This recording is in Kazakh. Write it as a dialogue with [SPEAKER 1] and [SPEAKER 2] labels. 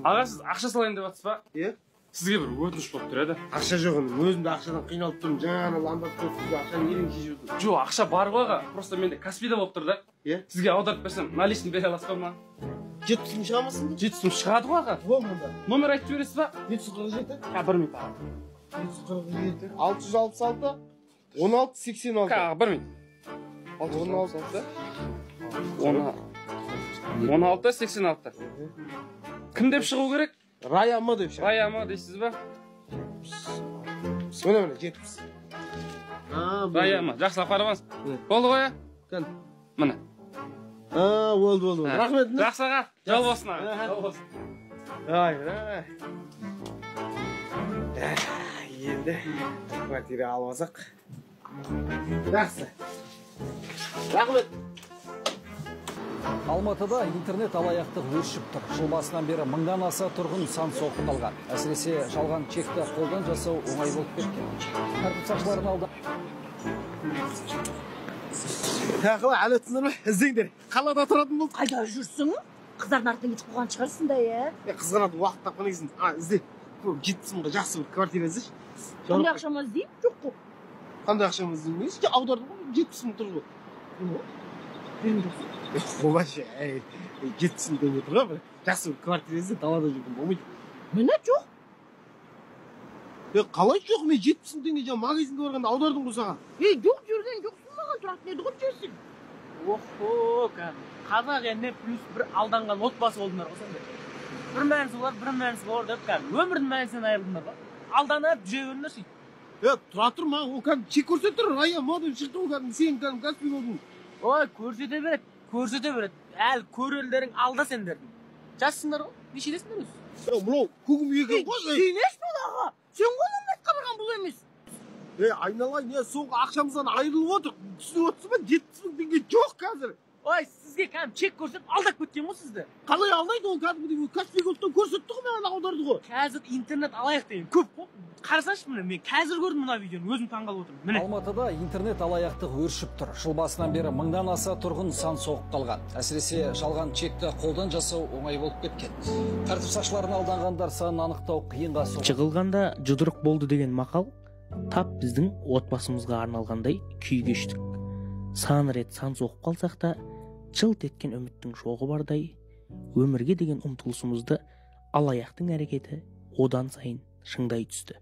[SPEAKER 1] Аға, сіз ақша салайын деп жатсыз ба?
[SPEAKER 2] Е?
[SPEAKER 1] Сізге бір өтініш болып тұр еді.
[SPEAKER 2] Ақша жоқ оның. Өзім де ақшадан қиналып тұрмын. Жаңа ламбат қойып сізге ақшаны нерең шешіп отырмын.
[SPEAKER 1] Жоқ, ақша бар ғой аға. Просто менде Каспийда болып тұр да.
[SPEAKER 2] Е?
[SPEAKER 1] Сізге аударып берсем, наличный бере аласыз ба ма?
[SPEAKER 2] 70 мың шығамысың?
[SPEAKER 1] 70 мың шығады ғой аға.
[SPEAKER 2] Ол мұнда.
[SPEAKER 1] Номер айтып жібересіз ба?
[SPEAKER 2] 747.
[SPEAKER 1] Бір минут аға.
[SPEAKER 2] 747. 666. 1686.
[SPEAKER 1] Аға, бір минут.
[SPEAKER 2] 1666.
[SPEAKER 1] 1686. Кім деп шығу керек?
[SPEAKER 2] Раяма деп шығады.
[SPEAKER 1] Раяма дейсіз ба?
[SPEAKER 2] Міне 70.
[SPEAKER 1] Раяма, жақсылап қарамаңыз. Болды ғой ә?
[SPEAKER 2] Кән.
[SPEAKER 1] Міне.
[SPEAKER 2] Болды. Рахмет.
[SPEAKER 1] Жақсы аға, жол болсын аға. Жол болсын.
[SPEAKER 2] Енді квартира алып алсақ. Жақсы. Рахмет.
[SPEAKER 3] Алматыда интернет алаяқтық өршіп тұр. Жыл басынан бері мыңнан аса тұрғын сан соққы алған. Әсіресе жалған чекті қолдан жасау оңай болып кеткен. Тәртіп сақшыларының алды.
[SPEAKER 2] Тақылы әлі түсінір ме? Іздеңдер. Қалада тұратын болды.
[SPEAKER 4] Қайда жүрсің? Қыздардың артынан кетіп қойған шығарсың да,
[SPEAKER 2] Қызғанады уақыт тапқан екенсің. Ізде. 70 мыңға жақсы бір квартира іздеші.
[SPEAKER 4] Қандай ақшама іздеймін? Жоқ қой.
[SPEAKER 2] Қандай ақшама іздеймін? Аударды ғой, 70 мың тұр ғой. Олашы, 70 мың теңге тұр ғой. Жақсы бір квартира ізде, далада жүргім болмайды.
[SPEAKER 4] Міне жоқ.
[SPEAKER 2] Қалай жоқ? Мен 70 мың теңге магазинге барғанда аудардым ғой саған.
[SPEAKER 4] Жоқ жүрген жоқсың, маған тұратын еді ғой жүрсің.
[SPEAKER 5] Охо, қазақ еліне плюс бір алданған отбасы болдыңдар ғой сонда. Бір мәнісі бар, бір мәнісі бар деп өмірдің мәнісінен айырылдыңдар ғой. Алданып жүре беріңдер сөйтіп.
[SPEAKER 2] Тұра тұр ма? Ол кәдімгі чек көрсетіп тұр. Рая модем шықты ол кәдімгі сен кәдімгі Каспий болдың.
[SPEAKER 5] Ой, көрсете береді. Әлі көрелерің алда сендердің. Жассыңдар ғой, нешедесіңдер өзі?
[SPEAKER 2] Мынау көкім екен ғой.
[SPEAKER 4] Сен еш бодағы? Сен ғой өмет қараған бұл емес.
[SPEAKER 2] Айналайын, соңғы ақшамыздан айырылып отыр. Түсініп отырсың ба? 70 мың теңге жоқ қазір.
[SPEAKER 5] Ой, сізге кәдімгі чек көрсетіп алдап кеткен ғой сізді.
[SPEAKER 2] Қалай алдайды ол кәдімгідей Каспий голдтан көрсетті ғой маған аударды ғой.
[SPEAKER 5] Қазір интернет алаяқ деген көп қой. Қарасаңшы міне, мен қазір көрдім мына видеоны, өзім таңғалып отырмын. Міне.
[SPEAKER 3] Алматыда интернет алаяқтық өршіп тұр. Жыл басынан бері мыңнан аса тұрғын сан соғып қалған. Әсіресе жалған чекті қолдан жасау оңай болып кеткен. Тәртіп сақшыларына алданғандар санын анықтау қиынға соғып.
[SPEAKER 5] Жығылғанда жұдырық болды деген мақал тап біздің отбасымызға арналғандай күй кештік. Сан рет сан соғып қалсақ та, жылт еткен үміттің жоғы бардай, өмірге деген ұмтылысымызды алаяқтың әрекеті одан сайын шыңдай түсті.